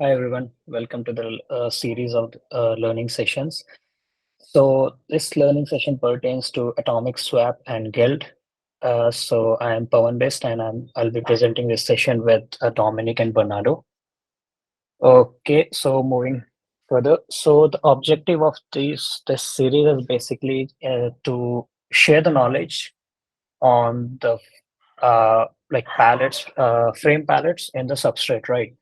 Hi everyone, welcome to the series of learning sessions. So this learning session pertains to atomic swap and Gilt. So I am Pawan Best and I'll be presenting this session with Dominic and Bernardo. Okay, so moving further. So the objective of this series is basically to share the knowledge on the like palettes, frame palettes in the substrate, right?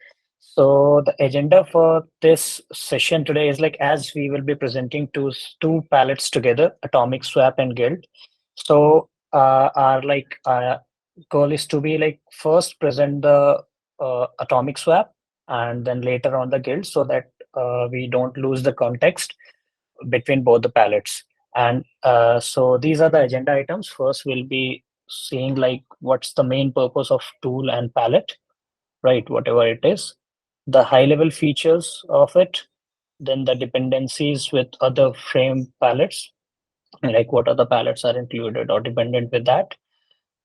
So the agenda for this session today is like as we will be presenting two palettes together, atomic swap and Gilt. So our goal is to be like first present the atomic swap and then later on the Gilt so that we don't lose the context between both the palettes. And so these are the agenda items. First, we'll be seeing like what's the main purpose of tool and palette, right? Whatever it is, the high level features of it, then the dependencies with other frame palettes, like what other palettes are included or dependent with that,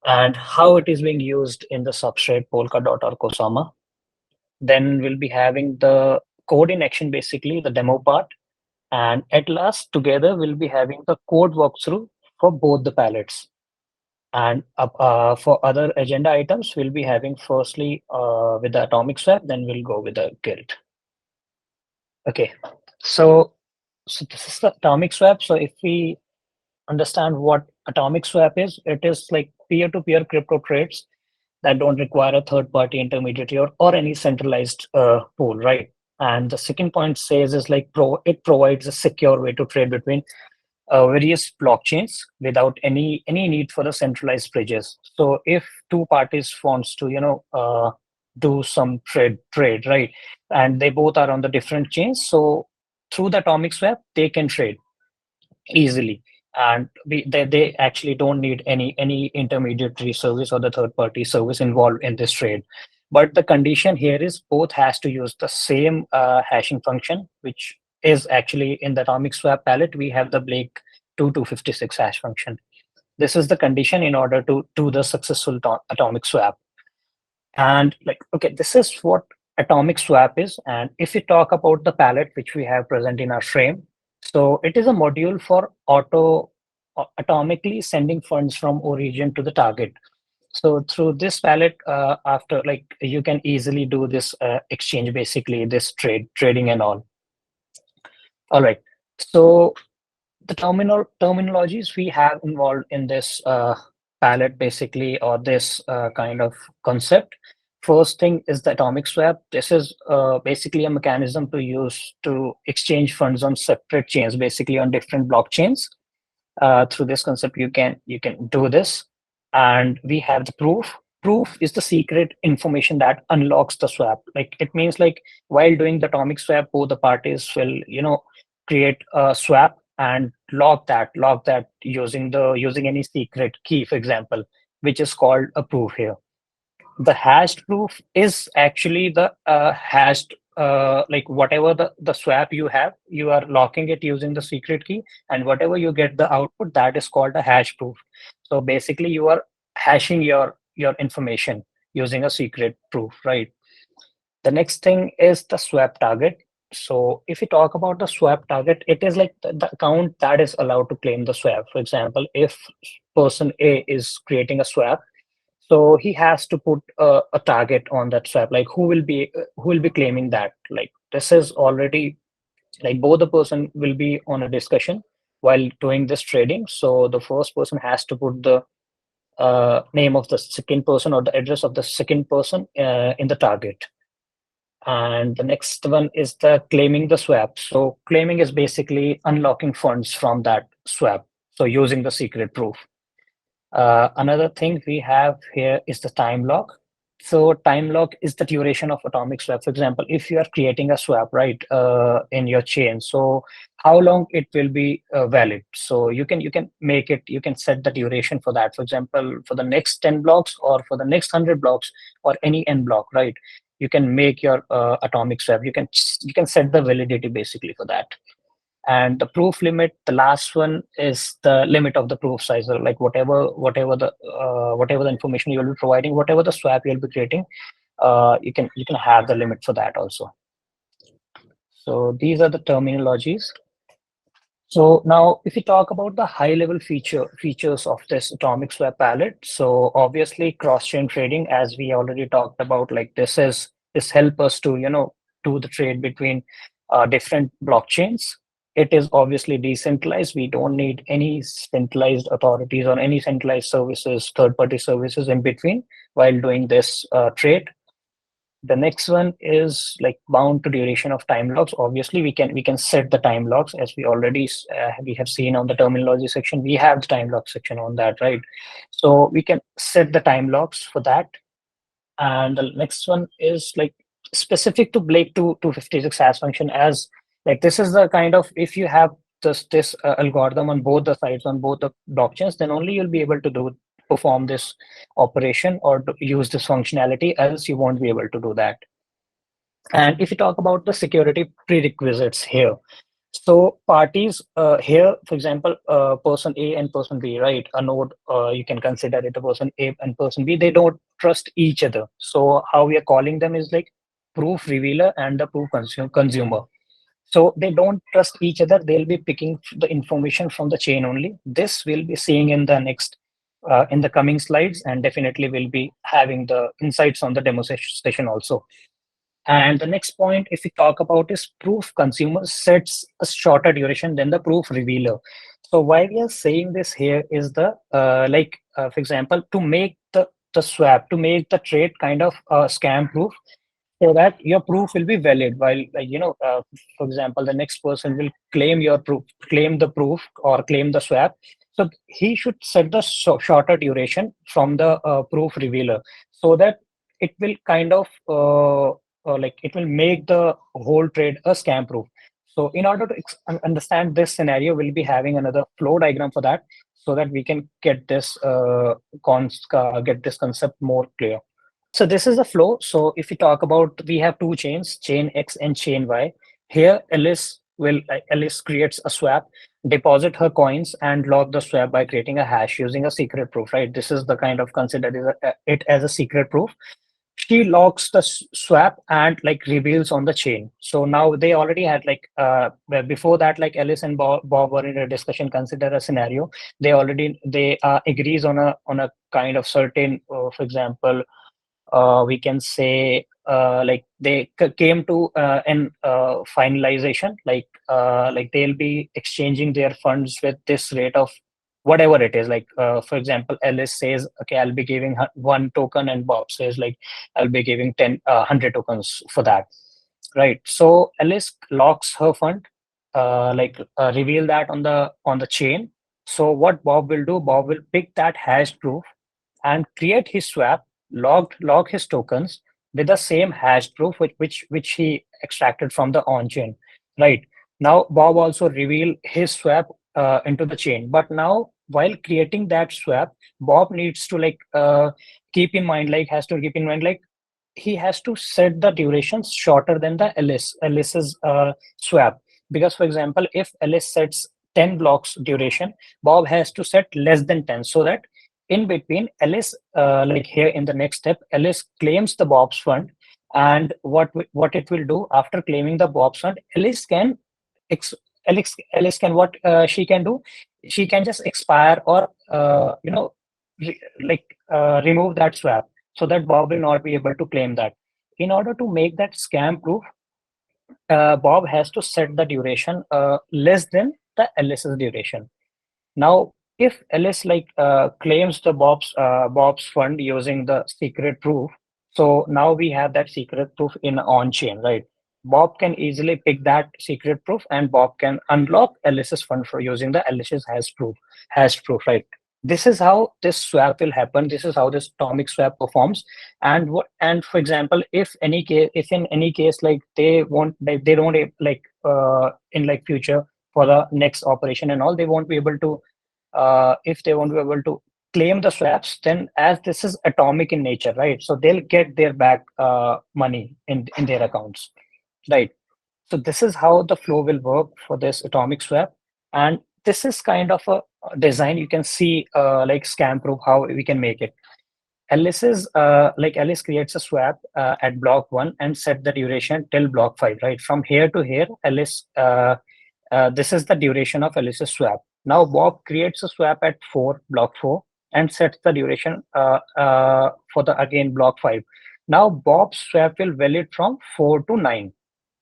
and how it is being used in the substrate Polkadot or Kosama. Then we'll be having the code in action, basically the demo part. And at last, together, we'll be having the code walkthrough for both the palettes. And for other agenda items, we'll be having firstly with the atomic swap, then we'll go with the Gilt. Okay, so this is the atomic swap. So if we understand what atomic swap is, it is like peer-to-peer crypto trades that don't require a third-party intermediary or any centralized pool, right? And the second point says is like it provides a secure way to trade between various blockchains without any need for the centralized bridges. So if two parties wants to do some trade, right, and they both are on the different chains, so through the atomic swap they can trade easily, and they actually don't need any intermediary service or the third party service involved in this trade. But the condition here is both has to use the same hashing function, which is actually in the atomic swap palette we have the Blake 2256 hash function. This is the condition in order to do the successful atomic swap. And like, okay, this is what atomic swap is. And if we talk about the palette which we have present in our frame, so it is a module for atomically sending funds from origin to the target. So through this palette, after like you can easily do this exchange, basically this trading and all. All right. So the terminologies we have involved in this palette, basically, or this kind of concept. First thing is the atomic swap. This is basically a mechanism to use to exchange funds on separate chains, basically on different blockchains. Through this concept, you can do this. And we have the proof. Proof is the secret information that unlocks the swap. Like it means like while doing the atomic swap, both the parties will create a swap and lock that using any secret key, for example, which is called a proof here. The hashed proof is actually the hashed like whatever the swap you have, you are locking it using the secret key, and whatever you get the output, that is called a hash proof. So basically you are hashing your information using a secret proof, right? The next thing is the swap target. So if we talk about the swap target, it is like the account that is allowed to claim the swap. For example, if person A is creating a swap, so he has to put a target on that swap, like who will be claiming that. Like this is already like both the person will be on a discussion while doing this trading. So the first person has to put the name of the second person or the address of the second person in the target. And the next one is the claiming the swap. So claiming is basically unlocking funds from that swap. So using the secret proof. Another thing we have here is the time lock. So time lock is the duration of atomic swap. For example, if you are creating a swap, right, in your chain, so how long it will be valid. So you can make it, you can set the duration for that. For example, for the next 10 blocks or for the next 100 blocks or any n block, right? You can make your atomic swap. You can set the validity basically for that. And the proof limit, the last one is the limit of the proof size. So like whatever the information you'll be providing, whatever the swap you'll be creating, you can have the limit for that also. So these are the terminologies. So now, if we talk about the high-level features of this atomic swap palette, so obviously cross-chain trading, as we already talked about, like this help us to do the trade between different blockchains. It is obviously decentralized. We don't need any centralized authorities or any centralized services, third-party services in between while doing this trade. The next one is like bound to duration of time logs. Obviously, we can set the time logs, as we have seen on the terminology section. We have the time log section on that, right? So we can set the time logs for that. And the next one is like specific to Blake 256 hash function, as like this is the kind of, if you have this algorithm on both the sides, on both the blockchains, then only you'll be able to perform this operation or to use this functionality, else you won't be able to do that. And if you talk about the security prerequisites here, so parties here, for example, person A and person B, right? A node, you can consider it a person A and person B. They don't trust each other. So how we are calling them is like proof revealer and the proof consumer. So they don't trust each other. They'll be picking the information from the chain only. This we'll be seeing in the next, in the coming slides, and definitely we'll be having the insights on the demo session also. And the next point, if we talk about, is proof consumer sets a shorter duration than the proof revealer. So why we are saying this here is the for example, to make the swap, to make the trade kind of scam proof, so that your proof will be valid. While for example, the next person will claim your proof, claim the proof or claim the swap. So he should set the shorter duration from the proof revealer, so that it will kind of like it will make the whole trade a scam proof. So in order to understand this scenario, we'll be having another flow diagram for that, so that we can get this get this concept more clear. So this is the flow. So if we talk about, we have two chains, chain X and chain Y. Here, Alice creates a swap, deposit her coins, and log the swap by creating a hash using a secret proof. Right. This is the kind of consider it as a secret proof. She logs the swap and like reveals on the chain. So now they already had like well, before that, like Alice and Bob were in a discussion. Consider a scenario. They agrees on a kind of certain, for example, we can say like they came to an finalization, like they'll be exchanging their funds with this rate of whatever it is. Like for example, Alice says, okay, I'll be giving her one token, and Bob says like I'll be giving 100 tokens for that, right? So Alice locks her fund, reveal that on the chain. So what Bob will do, Bob will pick that hash proof and create his swap, log his tokens with the same hash proof which he extracted from the on-chain. Right. Now Bob also reveal his swap into the chain. But now while creating that swap, Bob needs to keep in mind, like he has to set the duration shorter than the Alice's swap. Because for example, if Alice sets 10 blocks duration, Bob has to set less than 10, so that in between, Alice, like here in the next step, Alice claims the Bob's fund. And what it will do after claiming the Bob's fund, Alice can ex, Alice can, what she can do, she can just expire or remove that swap, so that Bob will not be able to claim that. In order to make that scam proof, Bob has to set the duration less than the Alice's duration. Now, if Alice claims the Bob's fund using the secret proof, so now we have that secret proof in on chain, right? Bob can easily pick that secret proof, and Bob can unlock Alice's fund for using the Alice's hash proof, right? This is how this swap will happen. This is how this atomic swap performs. And for example, if in any case, like they don't in like future, for the next operation and all, they won't be able to if they won't be able to claim the swaps, then as this is atomic in nature, right? So they'll get their back money in their accounts, right? So this is how the flow will work for this atomic swap. And this is kind of a design. You can see like scam proof, how we can make it. Alice is like Alice creates a swap at block 1 and set the duration till block 5, right? From here to here, Alice this is the duration of Alice's swap. Now Bob creates a swap at block 4, and sets the duration for the again block 5. Now Bob's swap will valid from 4 to 9.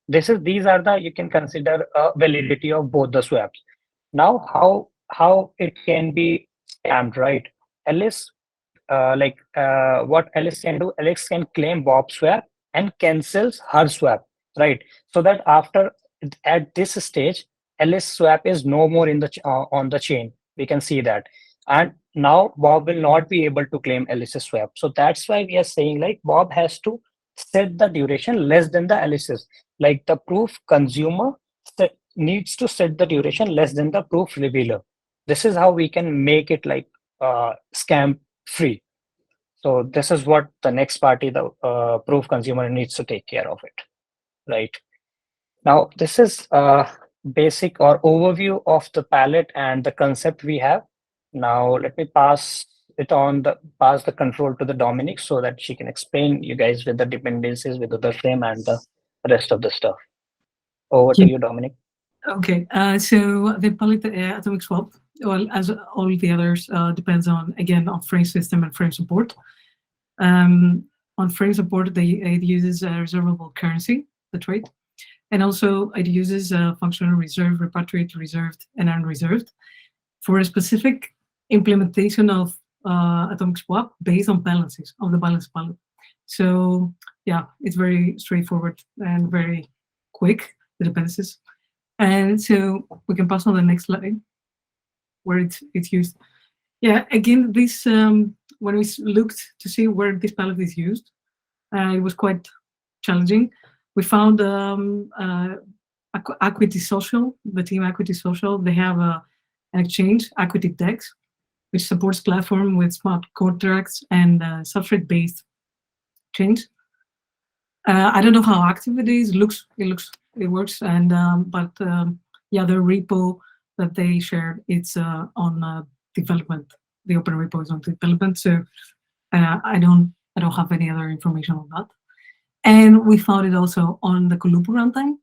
These are the, you can consider validity of both the swaps. Now how it can be scammed, right? Alice what Alice can do, Alice can claim Bob's swap and cancels her swap, right? So that after, at this stage, Alice swap is no more in the on the chain. We can see that, and now Bob will not be able to claim Alice's swap. So that's why we are saying like Bob has to set the duration less than the Alice's. Like the proof consumer needs to set the duration less than the proof revealer. This is how we can make it like scam free. So this is what the next party, the proof consumer, needs to take care of it, right? Now, this is a basic or overview of the palette and the concept we have. Now, let me pass the control to the Dominic so that she can explain you guys with the dependencies, with the frame and the rest of the stuff. Over to Yeah. you, Dominic. Okay. So the palette atomic swap, well, as all the others, depends on, again, on frame system and frame support. On frame support, it uses a reservable currency, the trade, and also it uses a functional reserve, repatriate, reserved, and unreserved for a specific implementation of atomic swap based on balances of the balance palette. So yeah, it's very straightforward and very quick, the dependencies. And so we can pass on the next slide where it's used. Yeah, again, this when we looked to see where this palette is used, it was quite challenging. We found Equity Social, the team Equity Social. They have an exchange, Equity Dex, which supports platform with smart contracts and substrate-based chains. I don't know how active it is. It works, and yeah, the repo that they shared, it's on development. The open repo is on development, so I don't have any other information on that. And we found it also on the Kulupu runtime.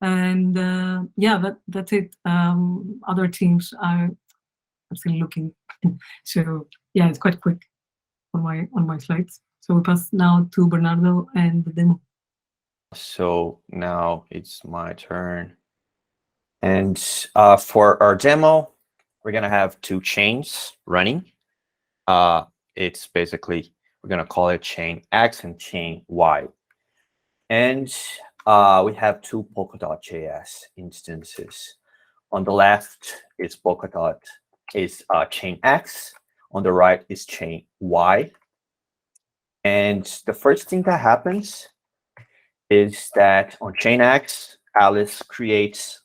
And yeah, that's it. Other teams I'm still looking. So yeah, it's quite quick on my slides. So we pass now to Bernardo and the demo. So now it's my turn. And for our demo, we're going to have two chains running. It's basically, we're going to call it chain X and chain Y. And we have two Polkadot.js instances. On the left is Polkadot, is chain X. On the right is chain Y. And the first thing that happens is that on chain X, Alice creates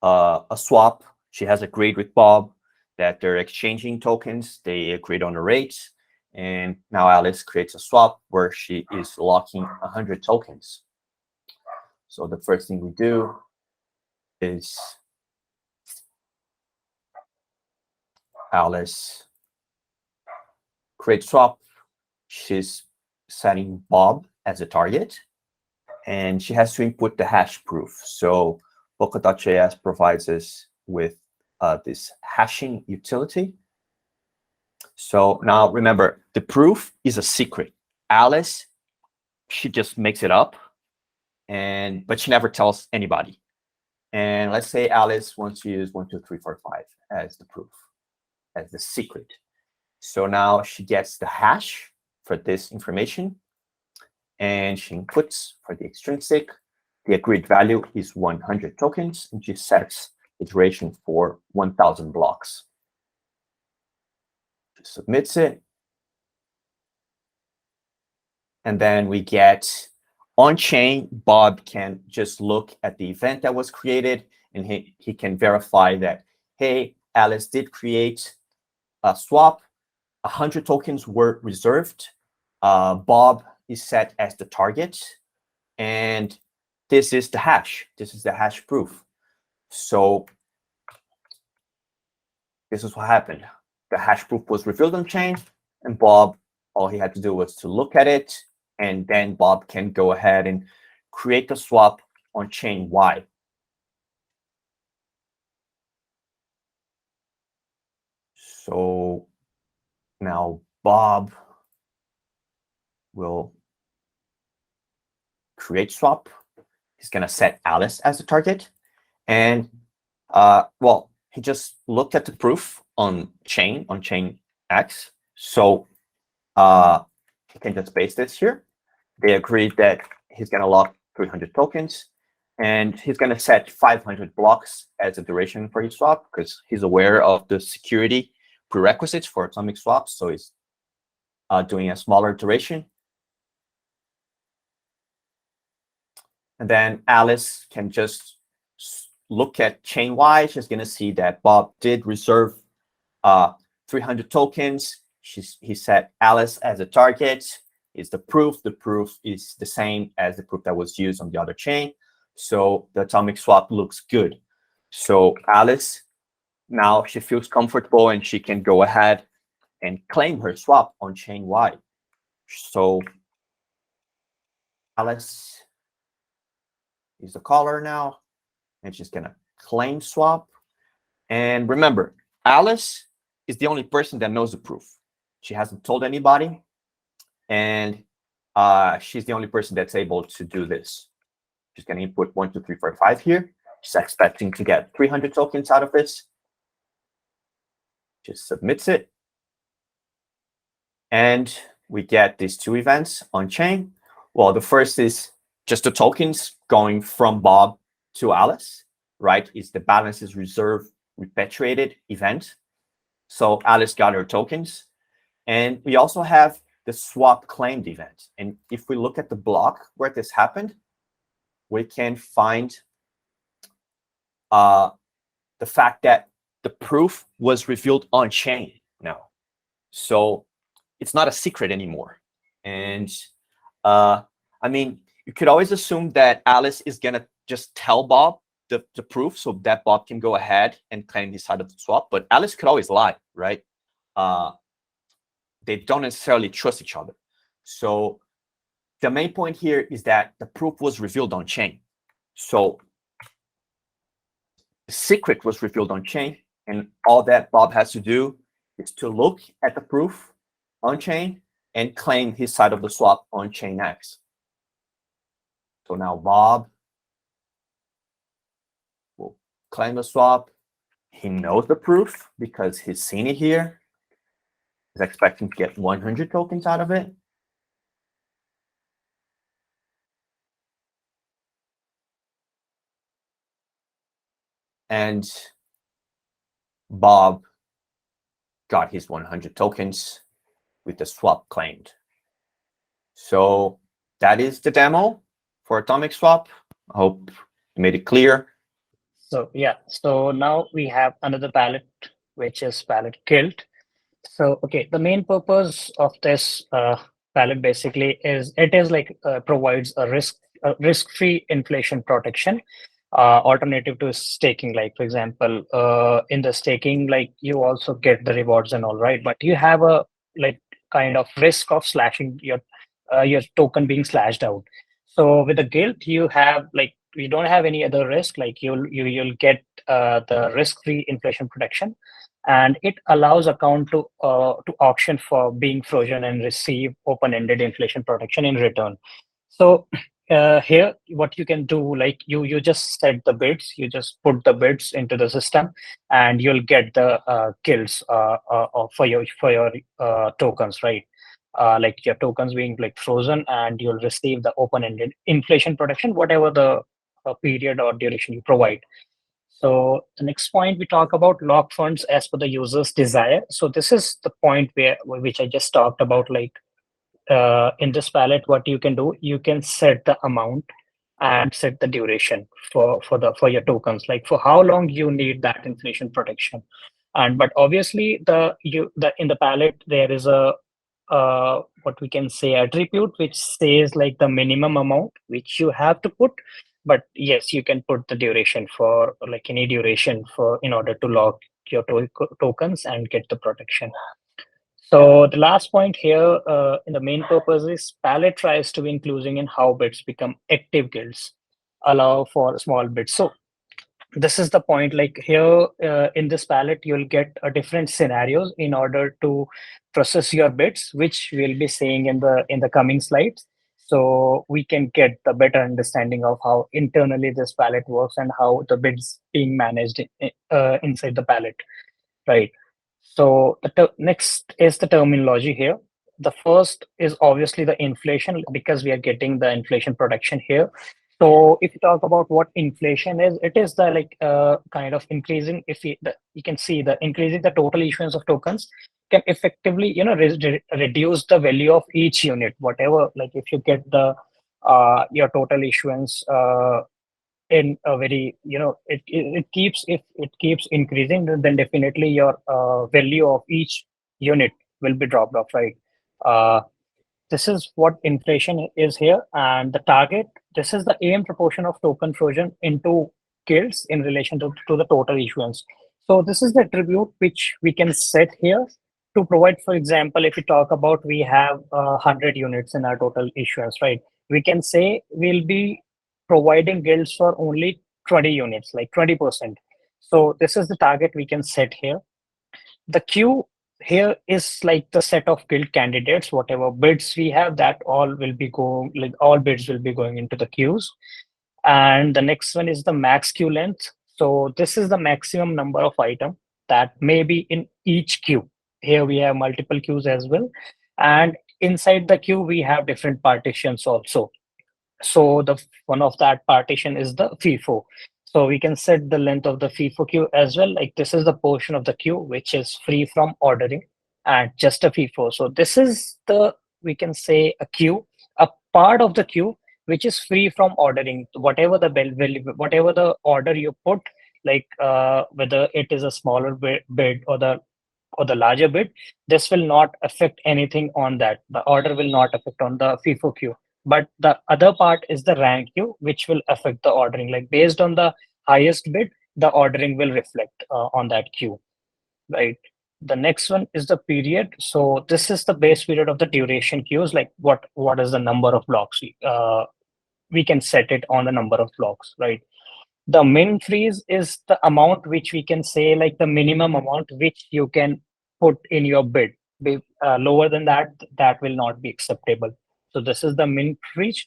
a swap. She has agreed with Bob that they're exchanging tokens. They agreed on the rates. And now Alice creates a swap where she is locking 100 tokens. So the first thing we do is Alice creates swap. She's setting Bob as a target, and she has to input the hash proof. So Polkadot.js provides us with this hashing utility. So now remember, the proof is a secret. Alice, she just makes it up, but she never tells anybody. And let's say Alice wants to use 1, 2, 3, 4, 5 as the proof, as the secret. So now she gets the hash for this information, and she inputs for the extrinsic. The agreed value is 100 tokens, and she sets the duration for 1,000 blocks. She submits it. And then we get on-chain. Bob can just look at the event that was created, and he can verify that, hey, Alice did create a swap. 100 tokens were reserved. Bob is set as the target. And this is the hash. This is the hash proof. So this is what happened. The hash proof was revealed on chain, and Bob all he had to do was to look at it, and then Bob can go ahead and create the swap on chain Y. So now Bob will create swap. He's going to set Alice as the target. And well, he just looked at the proof on chain X. So he can just paste this here. They agreed that he's going to lock 300 tokens, and he's going to set 500 blocks as a duration for his swap, because he's aware of the security prerequisites for atomic swaps. So he's doing a smaller duration. And then Alice can just look at chain Y. She's going to see that Bob did reserve 300 tokens. He set Alice as a target. Is the proof. The proof is the same as the proof that was used on the other chain. So the atomic swap looks good. So Alice, now she feels comfortable and she can go ahead and claim her swap on chain Y. So Alice is the caller now, and she's going to claim swap. And remember, Alice is the only person that knows the proof. She hasn't told anybody, and she's the only person that's able to do this. She's going to input 1, 2, 3, 4, 5 here. She's expecting to get 300 tokens out of this. Just submits it. And we get these two events on chain. Well, the first is just the tokens going from Bob to Alice, right? It's the balances reserve repatriated event. So Alice got her tokens. And we also have the swap claimed event. And if we look at the block where this happened, we can find the fact that the proof was revealed on chain now. So it's not a secret anymore. And I mean, you could always assume that Alice is going to just tell Bob the proof so that Bob can go ahead and claim his side of the swap. But Alice could always lie, right? They don't necessarily trust each other. So the main point here is that the proof was revealed on chain. So the secret was revealed on chain, and all that Bob has to do is to look at the proof on chain and claim his side of the swap on chain X. So now Bob will claim the swap. He knows the proof because he's seen it here. He's expecting to get 100 tokens out of it. And Bob got his 100 tokens with the swap claimed. So that is the demo for atomic swap. I hope I made it clear. So yeah, so now we have another palette, which is palette Gilt. So okay, the main purpose of this palette basically is it is like provides a risk-free inflation protection alternative to staking. Like for example, in the staking, like you also get the rewards and all, right? But you have a like kind of risk of slashing your token being slashed out. So with the Gilt, you have like you don't have any other risk. Like you'll get the risk-free inflation protection, and it allows account to auction for being frozen and receive open-ended inflation protection in return. So here, what you can do, like you just set the bids, you just put the bids into the system, and you'll get the gilts for your tokens, right? Like your tokens being like frozen, and you'll receive the open-ended inflation protection, whatever the period or duration you provide. So the next point we talk about lock funds as per the user's desire. So this is the point which I just talked about. Like in this palette, what you can do, you can set the amount and set the duration for your tokens, like for how long you need that inflation protection. And but obviously in the palette there is a what we can say attribute which says like the minimum amount which you have to put. But yes, you can put the duration for like any duration for in order to lock your tokens and get the protection. So the last point here in the main purpose is palette tries to be inclusive in how bits become active guilds, allow for small bits. So this is the point, like here in this palette you'll get a different scenarios in order to process your bits, which we'll be seeing in the coming slides, so we can get the better understanding of how internally this palette works and how the bits being managed inside the palette, right? So the next is the terminology here. The first is obviously the inflation, because we are getting the inflation production here. So if you talk about what inflation is, it is the like kind of increasing. If you can see the increasing the total issuance of tokens can effectively, you know, reduce the value of each unit. Whatever, like if you get the your total issuance in a very, you know, it keeps, if it keeps increasing, then definitely your value of each unit will be dropped off, right? uh, this is what inflation is here, and the target, this is the aim proportion of token frozen into guilds in relation to the total issuance. So this is the attribute which we can set here to provide. For example, if we talk about, we have 100 units in our total issuance, right? We can say we'll be providing guilds for only 20 units, like 20%. So this is the target we can set here. The queue here is like the set of guild candidates. Whatever bids we have, that all will be going, like all bids will be going into the queues. And the next one is the max queue length. So this is the maximum number of item that may be in each queue. Here we have multiple queues as well, and inside the queue we have different partitions also. So the one of that partition is the FIFO. So we can set the length of the FIFO queue as well. Like this is the portion of the queue which is free from ordering and just a FIFO. So this is the, we can say, a queue, a part of the queue which is free from ordering. Whatever the whatever the order you put, like whether it is a smaller bid or the larger bid, this will not affect anything on that. The order will not affect on the FIFO queue. But the other part is the rank queue, which will affect the ordering. Like based on the highest bid, the ordering will reflect on that queue, right? The next one is the period. So this is the base period of the duration queues. Like what is the number of blocks? We can set it on the number of blocks, right? The min freeze is the amount which we can say, like the minimum amount which you can put in your bid. Lower than that, that will not be acceptable. So this is the min freeze.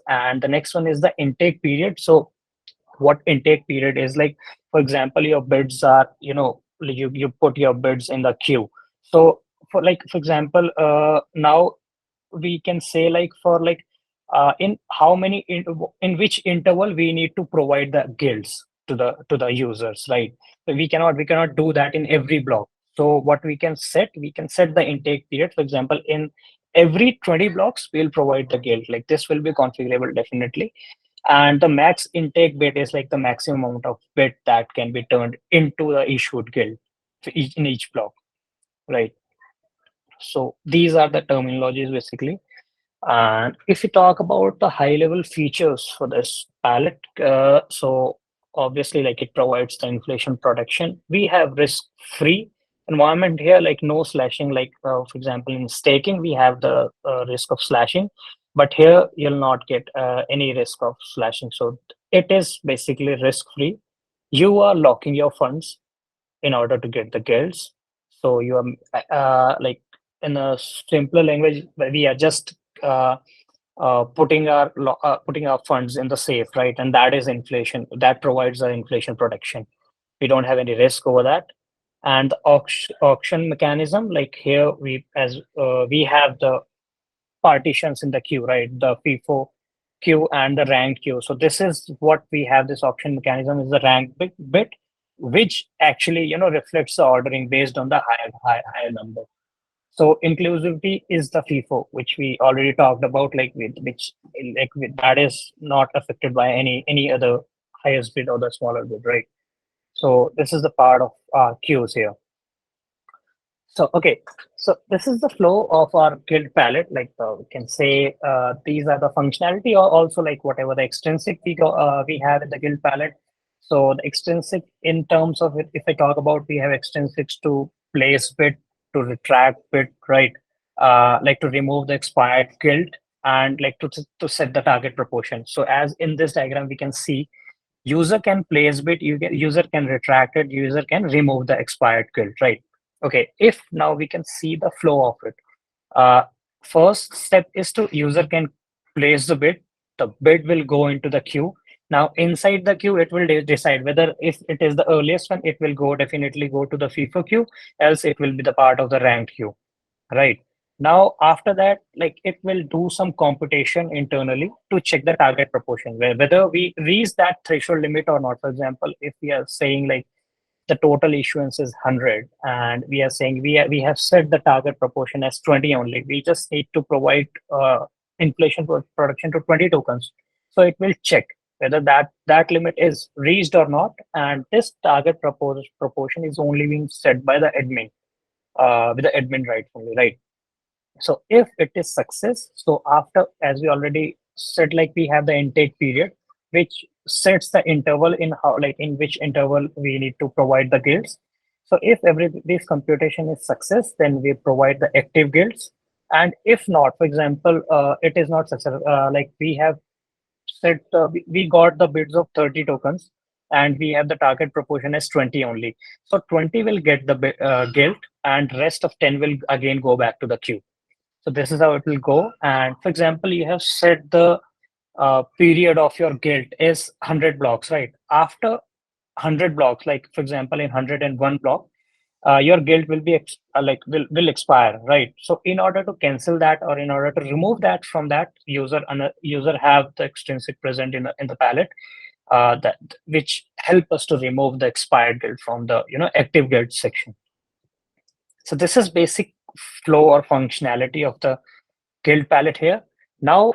And the next one is the intake period. So what intake period is, like for example, your bids are, you know, you put your bids in the queue. So for example, now we can say, like for like in how many in which interval we need to provide the guilds to the users, right? So we cannot do that in every block. So what we can set the intake period. For example, in every 20 blocks we'll provide the guild. Like this will be configurable definitely. And the max intake bit is like the maximum amount of bit that can be turned into the issued guild for in each block, right? So these are the terminologies basically. And if you talk about the high level features for this palette, so obviously, like it provides the inflation protection. We have risk free environment here, like no slashing. Like for example, in staking, we have the risk of slashing, but here you'll not get any risk of slashing. So it is basically risk free. You are locking your funds in order to get the guilds. So you are like, in a simpler language, we are just putting our funds in the safe, right? And that is inflation. That provides the inflation protection. We don't have any risk over that. And the auction mechanism, like here we have the partitions in the queue, right? The FIFO queue and the ranked queue. So this is what we have. This auction mechanism is the ranked bit, which actually, you know, reflects the ordering based on the higher number. So inclusivity is the FIFO, which we already talked about, like that is not affected by any other highest bid or the smaller bid, right? So this is the part of queues here. So okay, so this is the flow of our guild palette. Like we can say these are the functionality, or also like whatever the extrinsic we have in the guild palette. So the extrinsic, in terms of it, if I talk about, we have extrinsics to place bid to retract bit, right? Like to remove the expired gilt and like to set the target proportion. So as in this diagram, we can see user can place bit, user can retract it, user can remove the expired gilt, right? Okay, if now we can see the flow of it. Uh, First step is to user can place the bid will go into the queue. Now inside the queue, it will decide whether if it is the earliest one, it will go definitely go to the FIFO queue, else it will be the part of the ranked queue, right? Now after that, like it will do some computation internally to check the target proportion, whether we reach that threshold limit or not. For example, if we are saying like the total issuance is 100 and we are saying we have set the target proportion as 20 only, we just need to provide inflation production to 20 tokens, so it will check whether that limit is reached or not, and this target proportion is only being set by the admin, with the admin right only, right? So if it is success, so after, as we already said, like we have the intake period, which sets the interval in how, like in which interval we need to provide the guilds. So if every this computation is success, then we provide the active guilds. And if not, for example, it is not success, like we have said, we got the bids of 30 tokens and we have the target proportion as 20 only. So 20 will get the guild and rest of 10 will again go back to the queue. So this is how it will go. And for example, you have set the period of your guild is 100 blocks, right? After 100 blocks, like for example, in 101 block, your guild will be will expire, right? So in order to cancel that or in order to remove that from that user have the extrinsic present in the palette, that which help us to remove the expired guild from the active guild section. So this is basic flow or functionality of the guild palette here. Now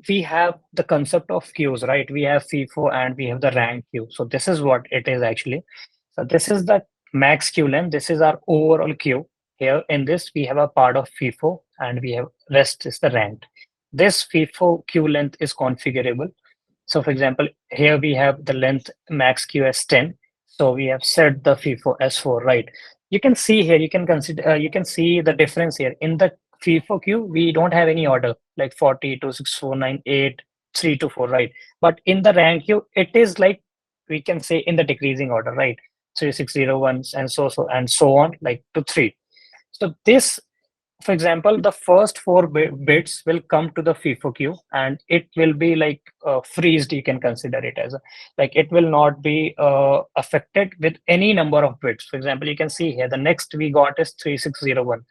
we have the concept of queues, right? We have FIFO and we have the rank queue. So this is what it is actually. So this is the max queue length. This is our overall queue. Here in this, we have a part of FIFO and we have rest is the ranked. This FIFO queue length is configurable. So for example, here we have the length max queue as 10. So we have set the FIFO as 4, right? You can see here, you can consider, you can see the difference here. In the FIFO queue, we don't have any order like 40, 2, 6, 4, 9, 8, 3 to 4, right? But in the rank queue, it is like, we can say in the decreasing order, right? 3, 6, 0, 1, and so on, like to 3. So this, for example, the first 4 bits will come to the FIFO queue and it will be like freezed. You can consider it as like it will not be affected with any number of bits. For example, you can see here the next we got is 3601,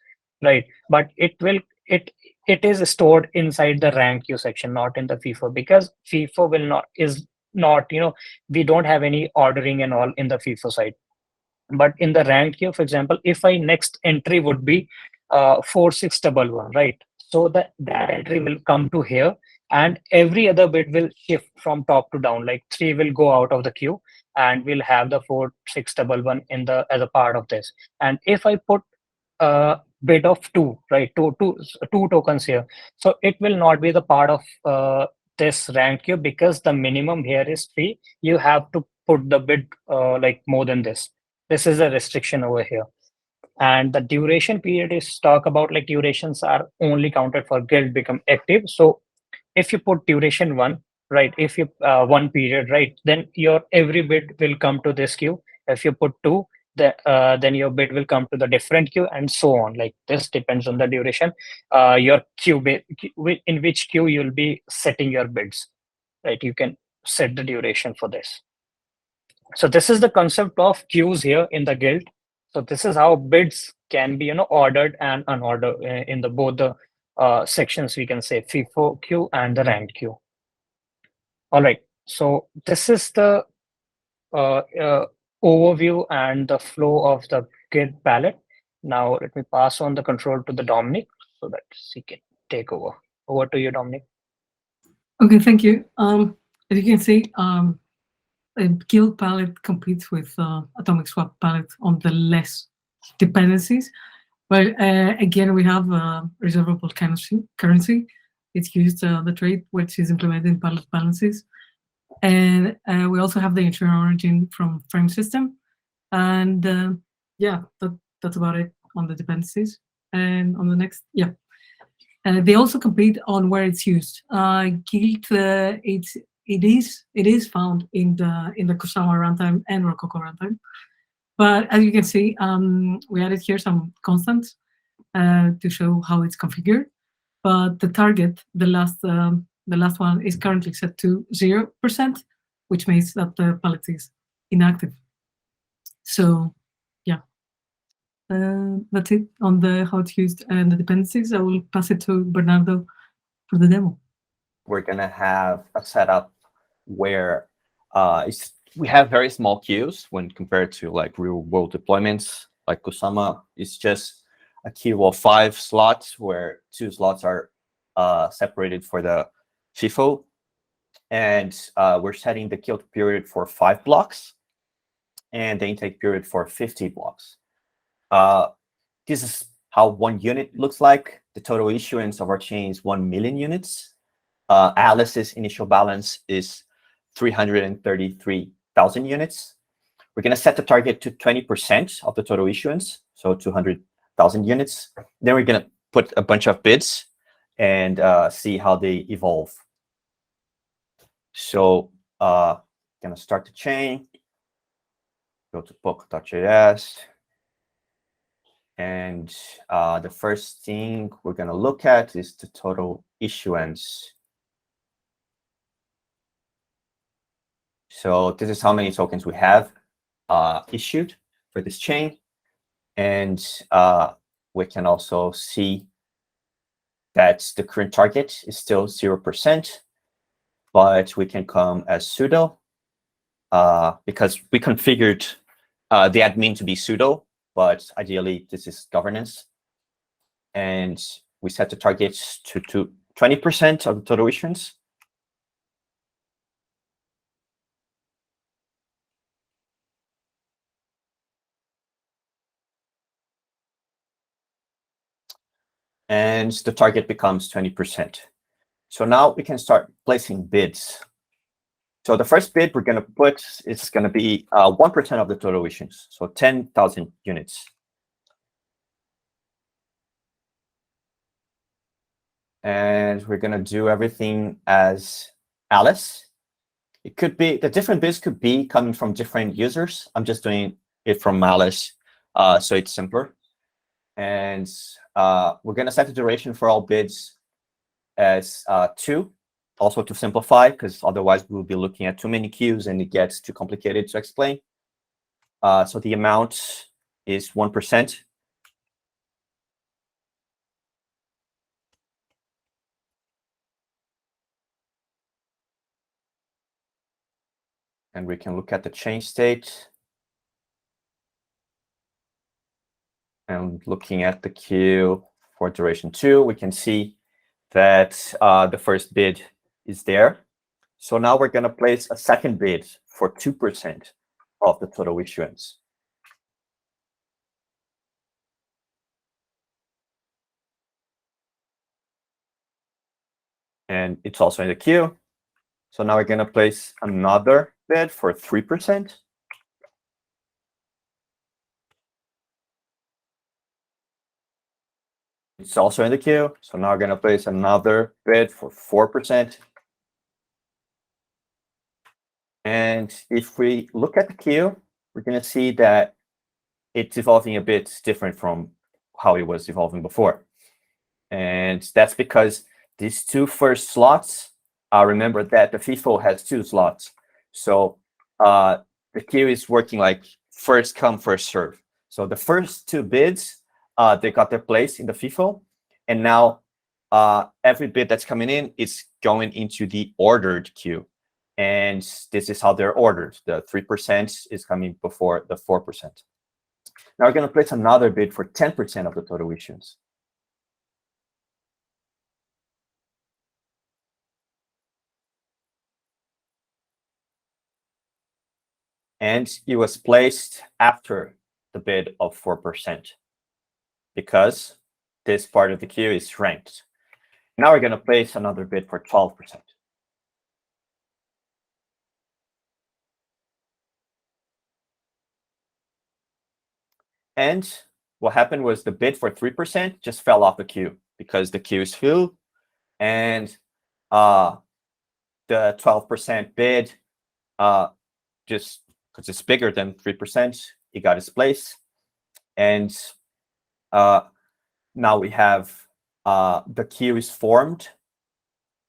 right? But it is stored inside the rank queue section, not in the FIFO, because FIFO will not is not we don't have any ordering and all in the FIFO side. But in the rank queue, for example, if I next entry would be 4611, right? So that entry will come to here and every other bit will shift from top to down, like 3 will go out of the queue and we'll have the 4611 in the as a part of this. And if I put a bit of 2, right, two tokens here, so it will not be the part of this rank queue, because the minimum here is 3. You have to put the bid like more than this. This is a restriction over here. And the duration period is talk about like durations are only counted for guild become active. So if you put duration 1, right, if you 1 period, right, then your every bit will come to this queue. If you put 2, then your bit will come to the different queue, and so on. Like this depends on the duration, your queue in which queue you'll be setting your bids, right? You can set the duration for this. So this is the concept of queues here in the guild. So this is how bids can be ordered and unordered in the both the sections, we can say FIFO queue and the ranked queue. All right, so this is the overview and the flow of the guild palette. Now let me pass on the control to the Dominic so that he can take over. Over to you, Dominic. Okay, thank you. As you can see, a Gilt palette competes with Atomic Swap palette on the less dependencies. But again, we have reservable currency. It's used the trade, which is implemented in palette balances. And we also have the internal origin from frame system. And yeah, that's about it. on the dependencies. And on the next, yeah. They also compete on where it's used. Gilt, it is found in the Kusama runtime and Rococo runtime. But as you can see, we added here some constants to show how it's configured. But the target, the last one, is currently set to 0%, which means that the palette is inactive. So, yeah, that's it on the how it's used and the dependencies. I will pass it to Bernardo for the demo. We're gonna have a setup where we have very small queues when compared to like real world deployments. Like Kusama is just a queue of 5 slots where 2 slots are separated for the FIFO. And we're setting the kill period for 5 blocks and the intake period for 50 blocks. This is how 1 unit looks like. The total issuance of our chain is 1 million units. Alice's initial balance is 333,000 units. We're going to set the target to 20% of the total issuance, so 200,000 units. Then we're going to put a bunch of bids and see how they evolve. So going to start the chain, go to Polkadot.js. And the first thing we're going to look at is the total issuance. So this is how many tokens we have issued for this chain. And we can also see that the current target is still 0%, but we can come as sudo because we configured the admin to be sudo, but ideally this is governance. And we set the target to 20% of the total issuance. And the target becomes 20%. So now we can start placing bids. So the first bid we're going to put is going to be 1% of the total issuance, so 10,000 units. And we're going to do everything as Alice. It could be, the different bids could be coming from different users. I'm just doing it from Alice, so it's simpler. And we're going to set the duration for all bids as 2, also to simplify, because otherwise we'll be looking at too many queues and it gets too complicated to explain. So the amount is 1%. And we can look at the change state. And looking at the queue for duration 2, we can see that the first bid is there. So now we're going to place a second bid for 2% of the total issuance. And it's also in the queue. So now we're going to place another bid for 3%. It's also in the queue. So now we're going to place another bid for 4%. And if we look at the queue, we're going to see that it's evolving a bit different from how it was evolving before. And that's because these 2 first slots, remember that the FIFO has 2 slots. So the queue is working like first come, first serve. So the first 2 bids, they got their place in the FIFO. And now every bid that's coming in is going into the ordered queue. And this is how they're ordered. The 3% is coming before the 4%. Now we're going to place another bid for 10% of the total issuance. And it was placed after the bid of 4% because this part of the queue is ranked. Now we're going to place another bid for 12%. And what happened was the bid for 3% just fell off the queue because the queue is full, and the 12% bid, just because it's bigger than 3%, it got its place. And now we have the queue is formed,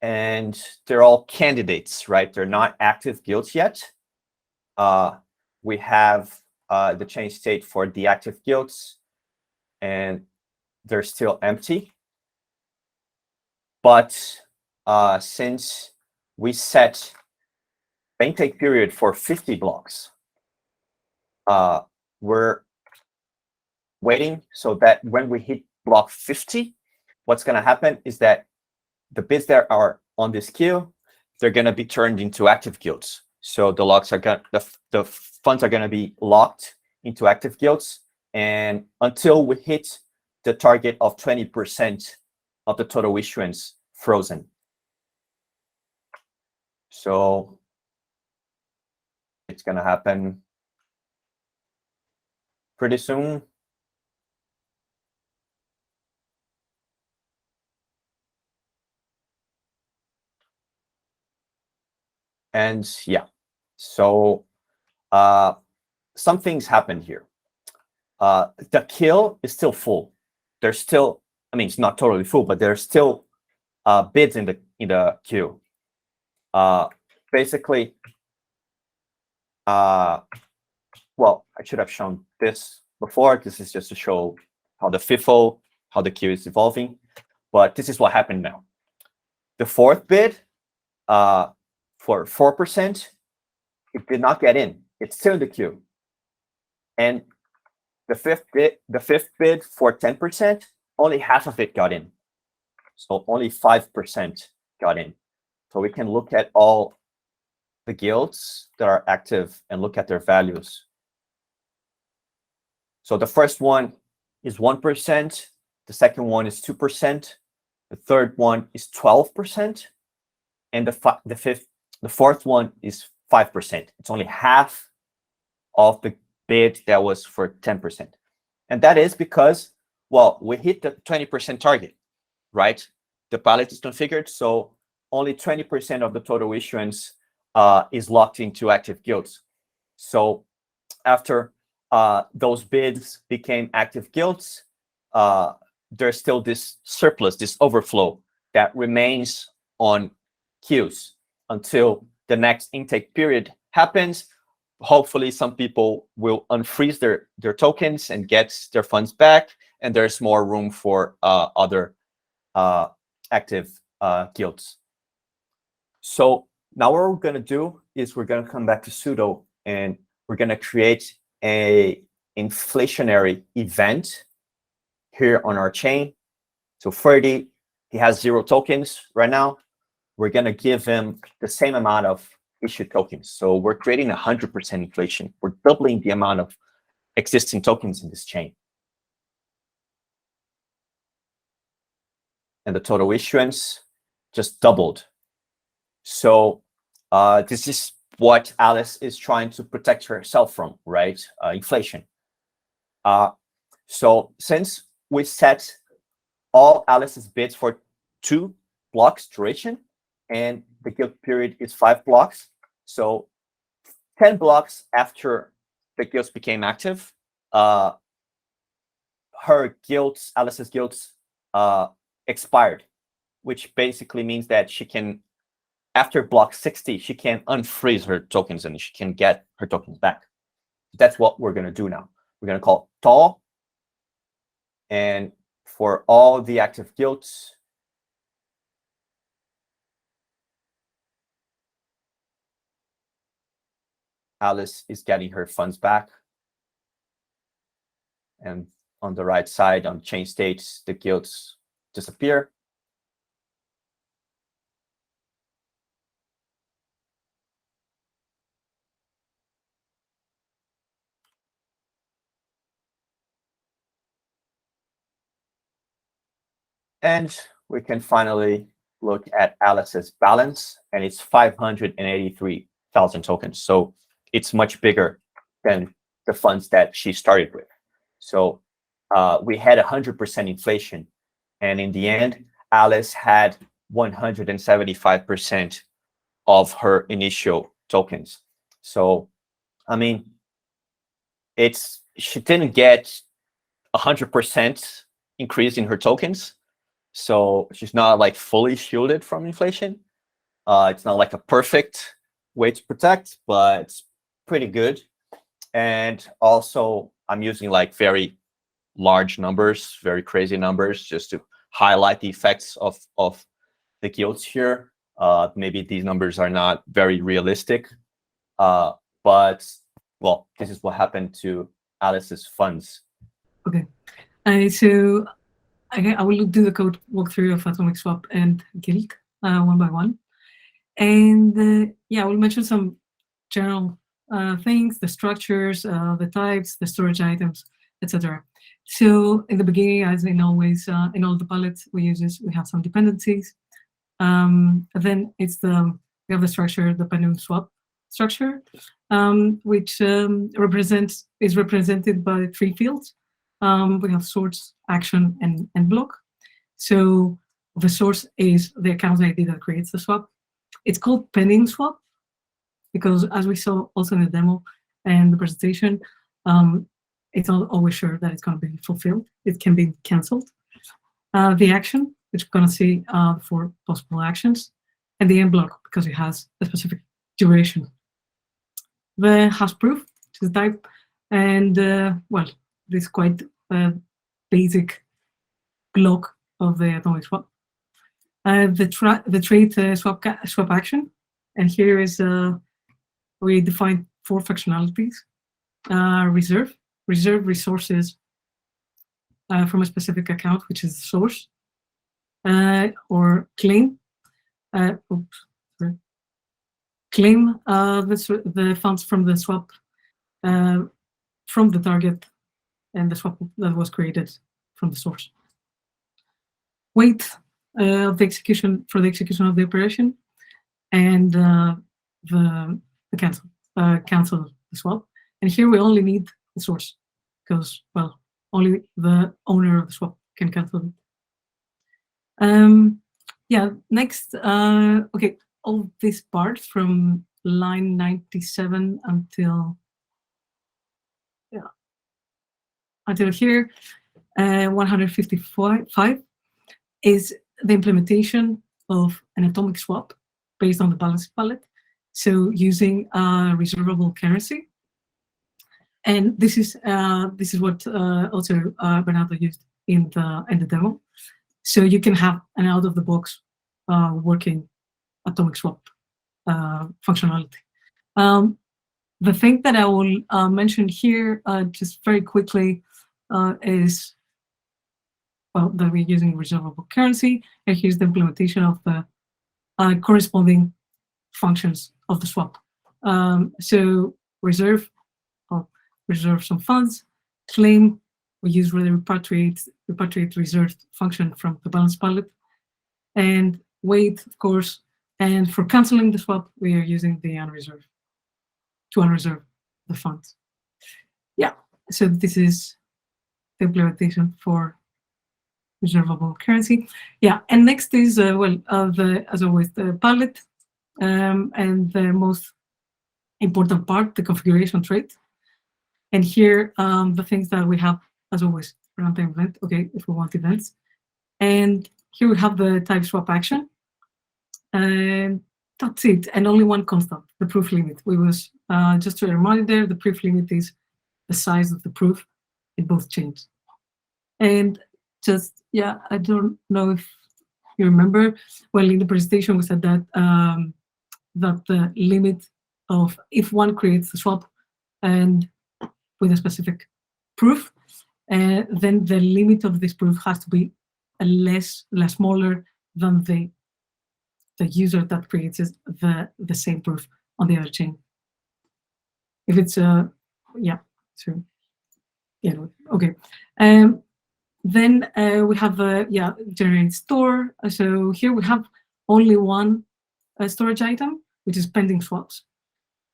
and they're all candidates, right? They're not active guilds yet. We have the change state for the active guilds, and they're still empty. But since we set the intake period for 50 blocks, we're waiting so that when we hit block 50, what's going to happen is that the bids that are on this queue, they're going to be turned into active guilds. So the locks are the funds are going to be locked into active guilds, and until we hit the target of 20% of the total issuance frozen. So it's going to happen pretty soon. And yeah, so some things happened here. The kill is still full. There's still, I mean, it's not totally full, but there's still bids in the queue. Basically, well, I should have shown this before. This is just to show how the FIFO, how the queue is evolving. But this is what happened now. The fourth bid for 4%, it did not get in. It's still in the queue. And the fifth bid for 10%, only half of it got in. So only 5% got in. So we can look at all the guilds that are active and look at their values. So the first one is 1%. The second one is 2%. The third one is 12%. And the fourth one is 5%. It's only half of the bid that was for 10%. And that is because, well, we hit the 20% target, right? The palette is configured, so only 20% of the total issuance is locked into active guilds. So after those bids became active guilds, there's still this surplus, this overflow that remains on queues until the next intake period happens. Hopefully some people will unfreeze their tokens and get their funds back, and there's more room for other active guilds. So now what we're going to do is we're going to come back to Sudo, and we're going to create a inflationary event here on our chain. So Ferdy, he has 0 tokens right now. We're going to give him the same amount of issued tokens. So we're creating 100% inflation. We're doubling the amount of existing tokens in this chain. And the total issuance just doubled. So this is what Alice is trying to protect herself from, right? Inflation. So since we set all Alice's bids for 2 blocks duration, and the guild period is 5 blocks, so 10 blocks after the guilds became active, her guilds, Alice's guilds, expired, which basically means that she can, after block 60, she can unfreeze her tokens and she can get her tokens back. That's what we're going to do now. We're going to call tall, and for all the active guilds, Alice is getting her funds back. And on the right side, on chain states, the guilds disappear. And we can finally look at Alice's balance, and it's 583,000 tokens. So it's much bigger than the funds that she started with. So we had 100% inflation, and in the end, Alice had 175% of her initial tokens. So, I mean, she didn't get 100% increase in her tokens, so she's not like fully shielded from inflation. It's not like a perfect way to protect, but it's pretty good. And also, I'm using like very large numbers, very crazy numbers, just to highlight the effects of the gilts here. Maybe these numbers are not very realistic, but well, this is what happened to Alice's funds. Okay, so I will do the code walkthrough of atomic swap and Gilt one by one, and yeah, I will mention some general things, the structures, the types, the storage items, etc. So in the beginning, as in always, in all the palettes we have some dependencies. Then we have the structure, the pending swap structure, which is represented by 3 fields. We have source, action, and block. So the source is the account ID that creates the swap. It's called pending swap because, as we saw also in the demo and the presentation, it's not always sure that it's going to be fulfilled. It can be canceled. The action, which we're going to see for possible actions, and the end block because it has a specific duration. The hash proof, which is type, and well, this quite basic block of the atomic swap. The trade swap action, and here is we define 4 functionalities: reserve resources from a specific account, which is the source, or claim. Claim the funds from the swap from the target and the swap that was created from the source. Wait of the execution of the operation, and the cancel the swap. And here we only need the source because, well, only the owner of the swap can cancel it. Yeah, next, okay, all this part from line 97 until here, 155 is the implementation of an atomic swap based on the balance palette. So using reservable currency. And this is what also Bernardo used in the demo. So you can have an out-of-the-box working atomic swap functionality. The thing that I will mention here just very quickly is, well, that we're using reservable currency, and here's the implementation of the corresponding functions of the swap. So reserve some funds. Claim, we use the repatriate reserved function from the balance palette. And wait, of course. And for canceling the swap, we are using the unreserve to unreserve the funds. Yeah, so this is the implementation for reservable currency. Yeah, and next is, as always, the palette, and the most important part, the configuration trait. And here, the things that we have, as always, runtime event, okay, if we want events. And here we have the type swap action. And that's it, and only one constant, the proof limit. We was, just a reminder, the proof limit is the size of the proof in both chains. And just, yeah, I don't know if you remember, well, in the presentation we said that that the limit of, if one creates a swap and with a specific proof, then the limit of this proof has to be less smaller than the user that creates the same proof on the other chain. If it's yeah, so yeah, okay. Then we have generate store. So here we have only one storage item, which is pending swaps.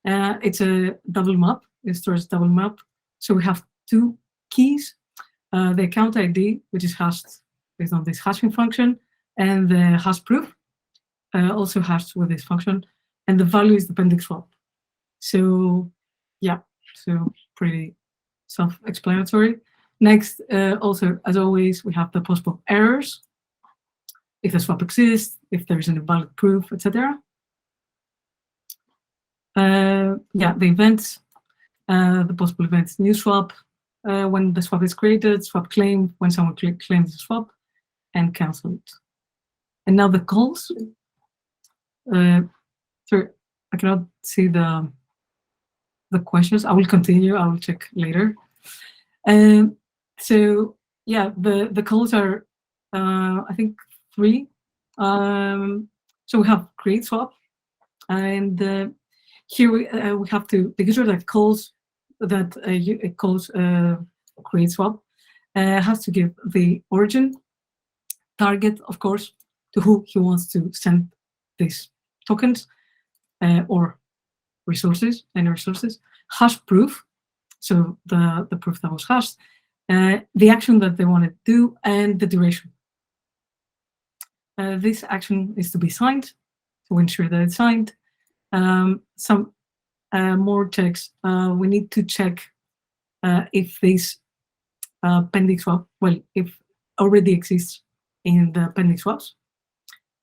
It's a double map. It stores double map. So we have 2 keys. the account ID, which is hashed based on this hashing function, and the hash proof also hashed with this function, and the value is the pending swap. So yeah, so pretty self-explanatory. Next, also, as always, we have the possible errors, if the swap exists, if there's an invalid proof, etc. Yeah, the events, the possible events: new swap, when the swap is created, swap claim, when someone claims the swap, and cancelled. And now the calls. Sorry, I cannot see the questions. I will continue. I will check later. So yeah, the calls are I think 3. So we have create swap, and here we have to, the user that calls create swap has to give the origin, target, of course, to who he wants to send these tokens or resources, any resources, hash proof, so the proof that was hashed, the action that they want to do, and the duration. This action is to be signed to ensure that it's signed. Some more checks. We need to check if this pending swap, well, if already exists in the pending swaps.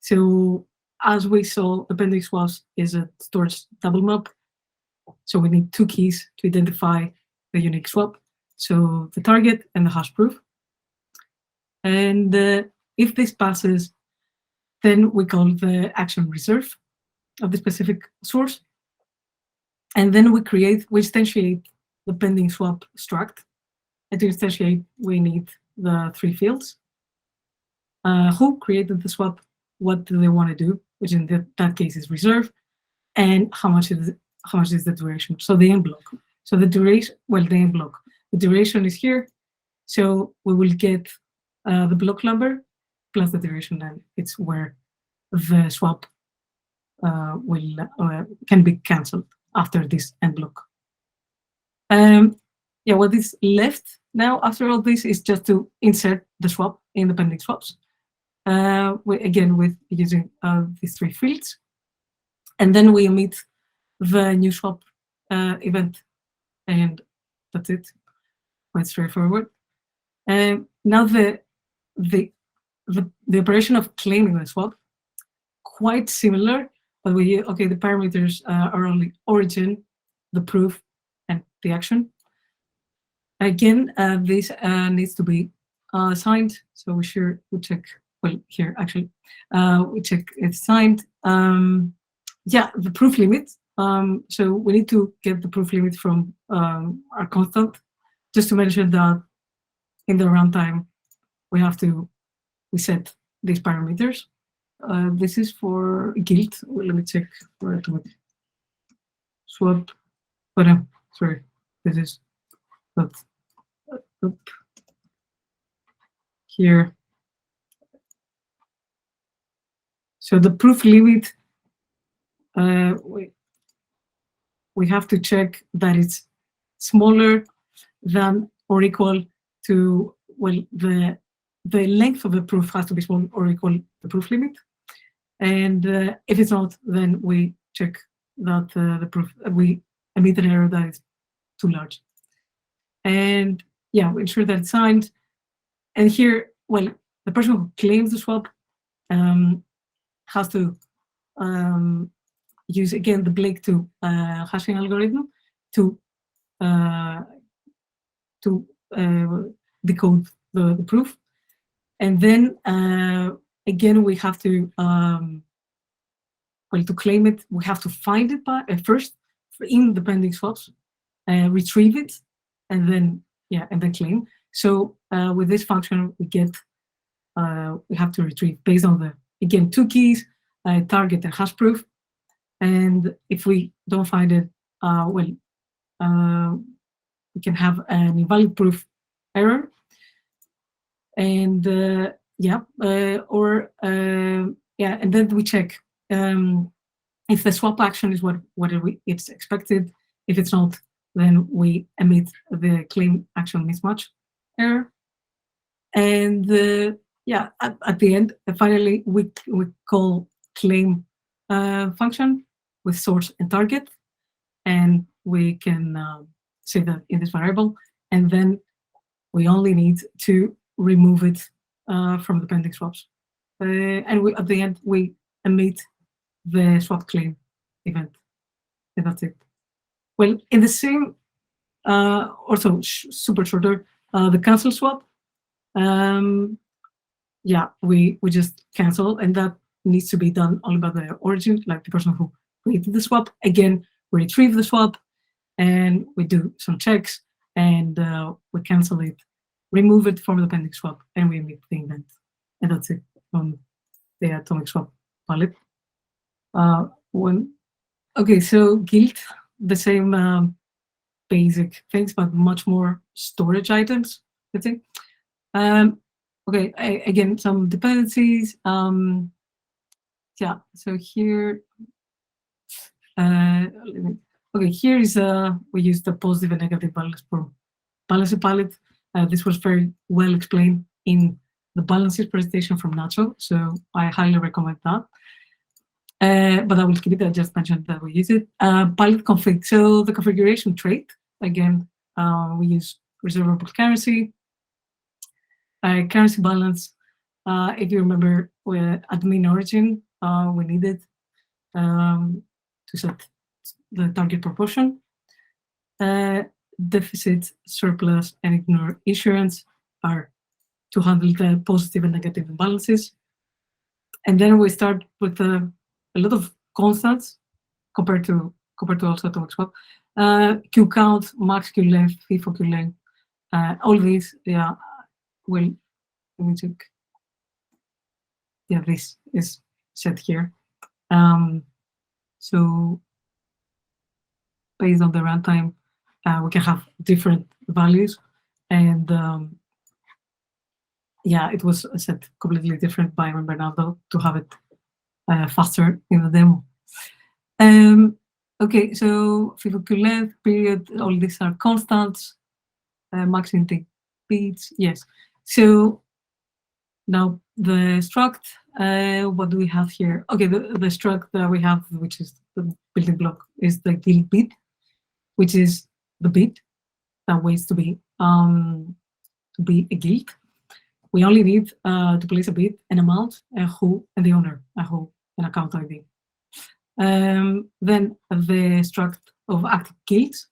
So as we saw, the pending swaps is a storage double map. So we need 2 keys to identify the unique swap. So the target and the hash proof. And if this passes, then we call the action reserve of the specific source. And then we instantiate the pending swap struct. And to instantiate, we need the 3 fields. Who created the swap, what do they want to do, which in that case is reserve, and how much is the duration. So the end block. So the duration, well, the end block. The duration is here. So we will get the block number plus the duration, and it's where the swap can be cancelled after this end block. Yeah, what is left now after all this is just to insert the swap in the pending swaps. Again, with using these 3 fields, and then we emit the new swap event, and that's it. Quite straightforward. Now the operation of claiming the swap, quite similar, but the parameters are only origin, the proof, and the action. Again, this needs to be signed. So we check. Well, here actually, we check it's signed. Yeah, the proof limit. So we need to get the proof limit from our constant, just to mention that in the runtime we set these parameters. This is for Gilt. Well, let me check for atomic swap. But sorry, this is not here. So the proof limit, we have to check that it's smaller than or equal to, well, the length of the proof has to be small or equal to the proof limit. And if it's not, then we check that the proof, we emit an error that is too large. And yeah, we ensure that it's signed. And here, well, the person who claims the swap has to use again the Blake2 hashing algorithm to decode the proof, and then again we have to to claim it, we have to find it first in the pending swaps, retrieve it, and then claim. So with this function we get we have to retrieve based on the, again, 2 keys, target and hash proof. And if we don't find it, we can have an invalid proof error. And and then we check if the swap action is what it's expected. If it's not, then we emit the claim action mismatch error. And yeah, at the end, finally, we call claim function with source and target, and we can say that in this variable, and then we only need to remove it from the pending swaps. And at the end, we emit the swap claim event, and that's it. Well, in the same, also super shorter, the cancel swap. Yeah, we just cancel, and that needs to be done only by the origin, like the person who created the swap. Again, we retrieve the swap, and we do some checks, and we cancel it, remove it from the pending swap, and we emit the event, and that's it on the atomic swap palette. Okay, so Gilt, the same basic things, but much more storage items, I think. Okay, again, some dependencies. Yeah, so here, okay, here is we use the positive and negative balance for balancing palette. This was very well explained in the balances presentation from Nacho, so I highly recommend that. But I will skip it. I just mentioned that we use it. Palette config. So the configuration trait, again, we use reservable currency, currency balance. If you remember, admin origin, we needed to set the target proportion. Deficit, surplus, and ignore issuance are to handle the positive and negative imbalances. And then we start with a lot of constants compared to also atomic swap. Q count, max Q length, FIFO Q length, all these, yeah, will, let me check. Yeah, this is set here. So based on the runtime, we can have different values, and yeah, it was set completely different by Bernardo to have it faster in the demo. Okay, so FIFO Q length, period, all these are constants. Max intake bits, yes. So now the struct, what do we have here? Okay, the struct that we have, which is the building block, is the Gilt bit, which is the bit that waits to be a Gilt. We only need to place a bit, an amount, a who, and the owner, a who, an account ID. Then the struct of active Gilts,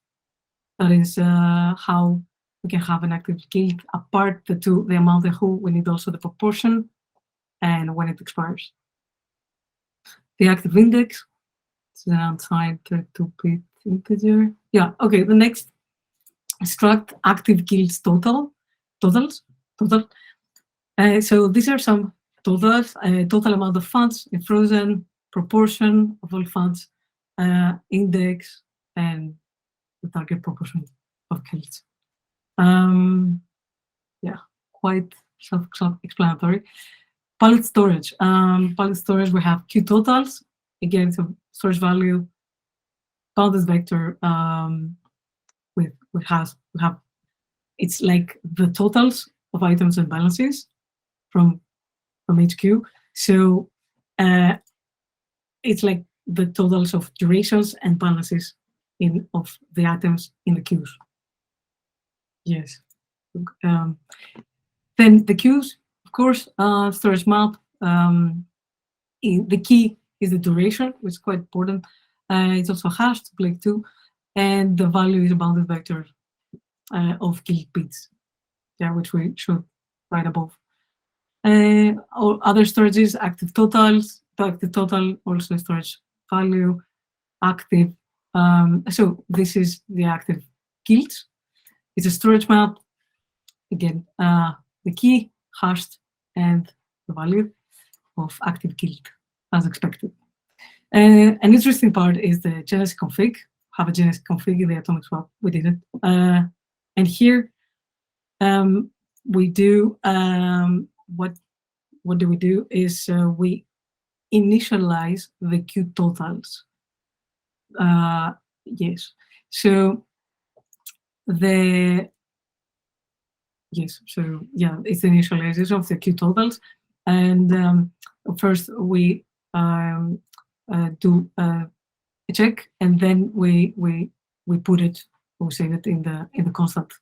that is how we can have an active Gilt apart the amount and who. We need also the proportion and when it expires. The active index, it's an unsigned 32-bit integer. Yeah, okay, the next struct active Gilts totals. So these are some totals, total amount of funds in frozen, proportion of all funds, index, and the target proportion of Gilts. Yeah, quite self-explanatory. Palette storage. Palette storage, we have Q totals. Again, so storage value, bounded vector we have it's like the totals of items and balances from HQ. So it's like the totals of durations and balances of the items in the queues. Yes. Then the queues, of course, storage map. The key is the duration, which is quite important. It's also hashed, like 2, and the value is a bounded vector of Gilt bits, yeah, which we should write above. All other storages, active totals, the active total, also storage value, active. So this is the active Gilt. It's a storage map. Again, the key, hashed, and the value of active Gilt, as expected. An interesting part is the genesis config. Have a genesis config in the atomic swap. We did it. And here we do what do we do is we initialize the Q totals. Yes. So the Yes, so yeah, it's the initialization of the Q totals. And first we do a check, and then we put it, we save it in the constant.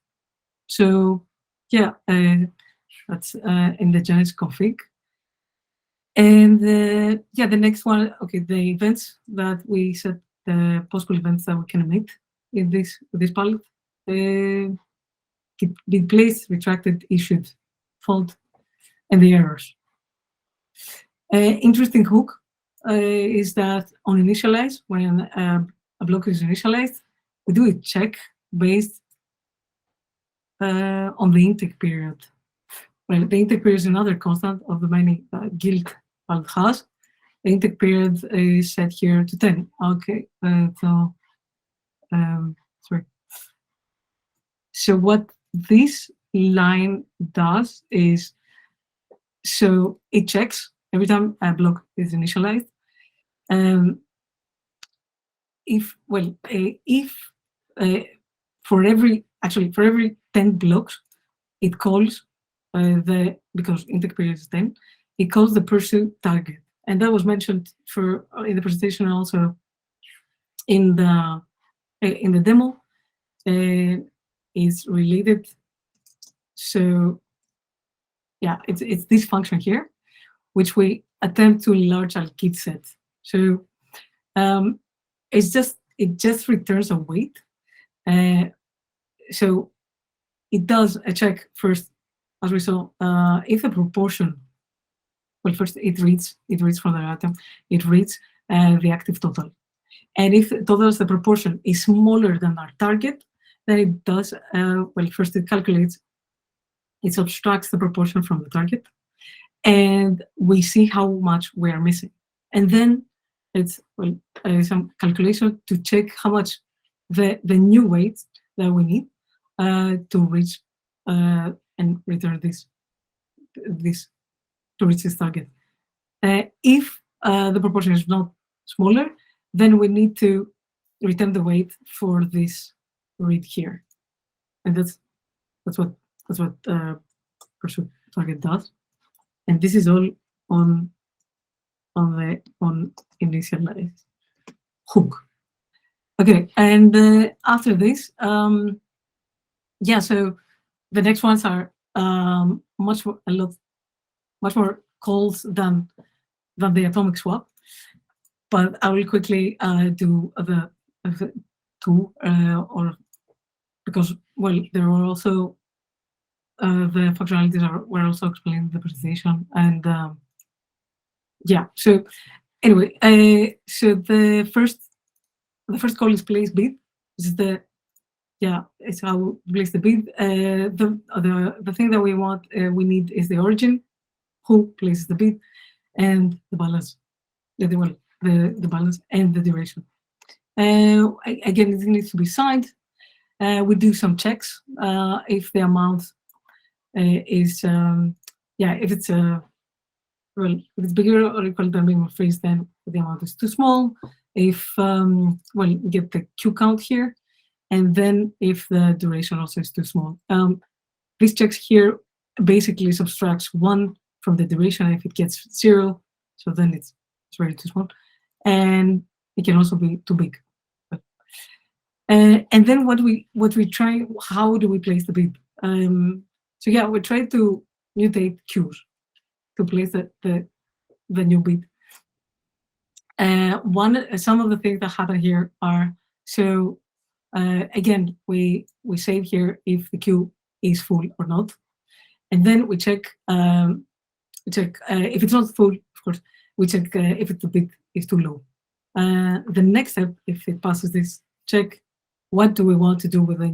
So yeah, that's in the Genesis config. And yeah, the next one, okay, the events that we set, the possible events that we can emit in this palette. Bit placed, retracted, issued, fault, and the errors. Interesting hook is that on initialize, when a block is initialized, we do a check based on the intake period. Well, the intake period is another constant of the many Gilt has. The intake period is set here to 10. Okay, so sorry. So what this line does is, so it checks every time a block is initialized. If for every 10 blocks, it calls because intake period is 10, it calls the pursuit target, and that was mentioned in the presentation, and also in the demo. Is related. So yeah, it's this function here, which we attempt to enlarge our kit set. So it just returns a weight. So it does a check first, as we saw, if the proportion. Well, first it reads from the item, it reads the active total, and if the total, the proportion is smaller than our target, then it does. Well, first it calculates, it subtracts the proportion from the target, and we see how much we are missing, and then it's some calculation to check how much the new weights that we need to reach and return this to reach this target. If the proportion is not smaller, then we need to return the weight for this read here, and that's what pursuit target does. And this is all on initialize hook. Okay, and after this, yeah, so the next ones are much more calls than the atomic swap, but I will quickly do the two, or because, well, there were also the functionalities were also explained in the presentation, and yeah. So anyway, so the first call is place bid. This is it's how we place the bid. The thing that we need is the origin, who places the bid, and the balance. The balance and the duration. Again, it needs to be signed. We do some checks if the amount is if it's if it's bigger or equal to the minimum phrase, then the amount is too small. If we get the Q count here, and then if the duration also is too small. These checks here basically subtracts 1 from the duration. If it gets 0, so then it's very too small, and it can also be too big. And then what we try, how do we place the bid? So yeah, we try to mutate queues to place the new bid. Some of the things that happen here are, so again, we save here if the queue is full or not, and then we check if it's not full, of course, we check if the bid is too low. The next step, if it passes this check, what do we want to do with the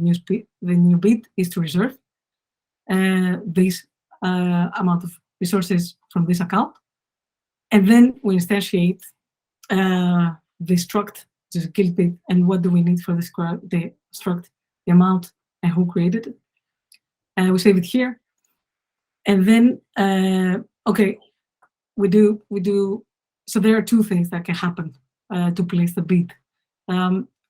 new bid is to reserve this amount of resources from this account, and then we instantiate the struct, which is Gilt bid, and what do we need for the struct, the amount, and who created it. And we save it here, and then okay, we do. So there are two things that can happen to place the bid.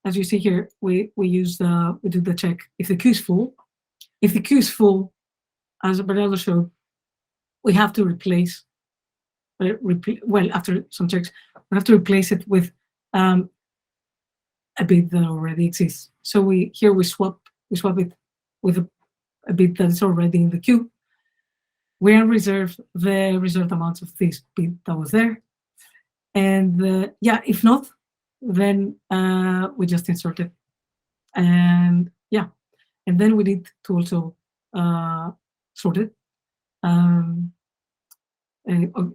As you see here, we do the check if the queue is full. If the queue is full, as Bernardo showed, we have to replace. Well, after some checks, we have to replace it with a bit that already exists. So we swap it with a bit that is already in the queue. We unreserve the reserved amounts of this bit that was there, and yeah, if not, then we just insert it, and yeah, and then we need to also sort it. Oh,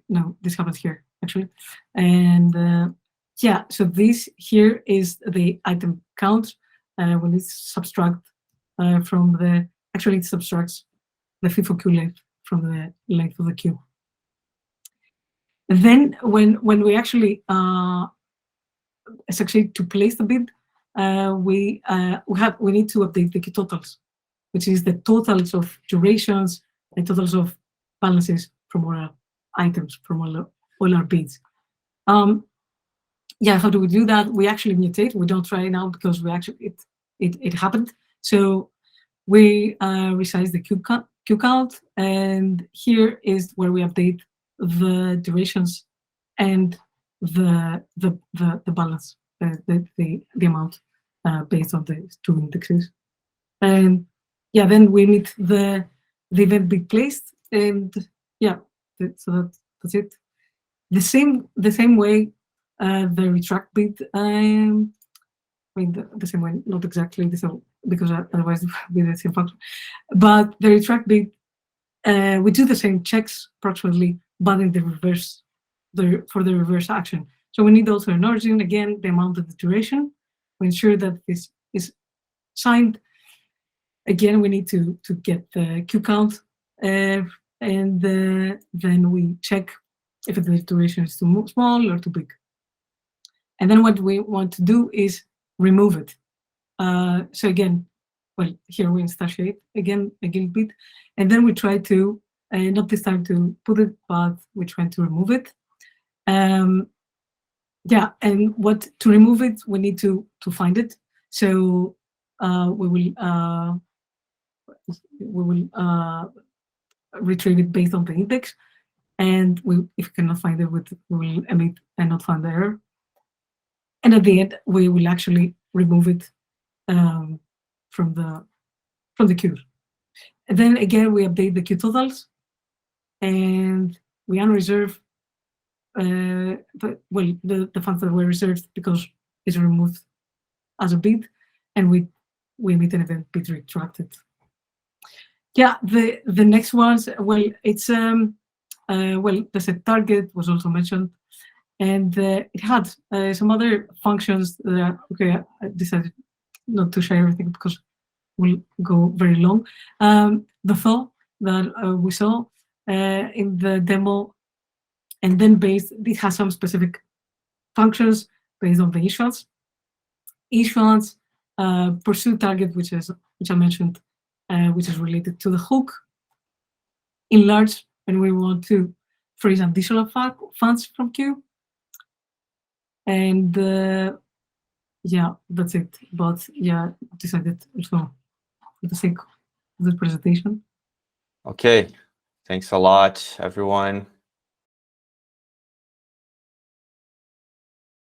no, this happens here actually, and yeah, so this here is the item count when it's subtract from the, actually it subtracts the FIFO queue length from the length of the queue. And then when we actually succeed to place the bid, we need to update the queue totals, which is the totals of durations and totals of balances from all our items, from all our bids. Yeah, how do we do that? We actually mutate. We don't try it now because we actually it happened. So we resize the queue count, and here is where we update the durations and the balance, the amount based on the two indexes. And yeah, then we need the event be placed, and yeah, so that's it. The same way the retract bit. I mean the same way, not exactly the same, because otherwise it would be the same function. But the retract bit, we do the same checks approximately, but in the reverse, for the reverse action. So we need also an origin, again, the amount of the duration. We ensure that this is signed. Again, we need to get the queue count, and then we check if the duration is too small or too big. And then what we want to do is remove it. So again, well, here we instantiate again a Gilt bit, and then we try to, not this time to put it, but we try to remove it. Yeah, and to remove it, we need to find it. So we will retrieve it based on the index, and if we cannot find it, we will emit and not find the error. And at the end, we will actually remove it from the queue. And then again, we update the queue totals, and we unreserve the funds that were reserved because it's removed as a bid, and we emit an event bid retracted. Yeah, the next ones, well, it's the set target was also mentioned, and it had some other functions that, okay, I decided not to share everything because we'll go very long. The thaw that we saw in the demo, and then this has some specific functions based on the issuance, pursue target, which I mentioned, which is related to the hook. Enlarge, and we want to freeze additional funds from queue. And yeah, that's it. But yeah, decided also for the sake of this presentation. Okay, thanks a lot, everyone.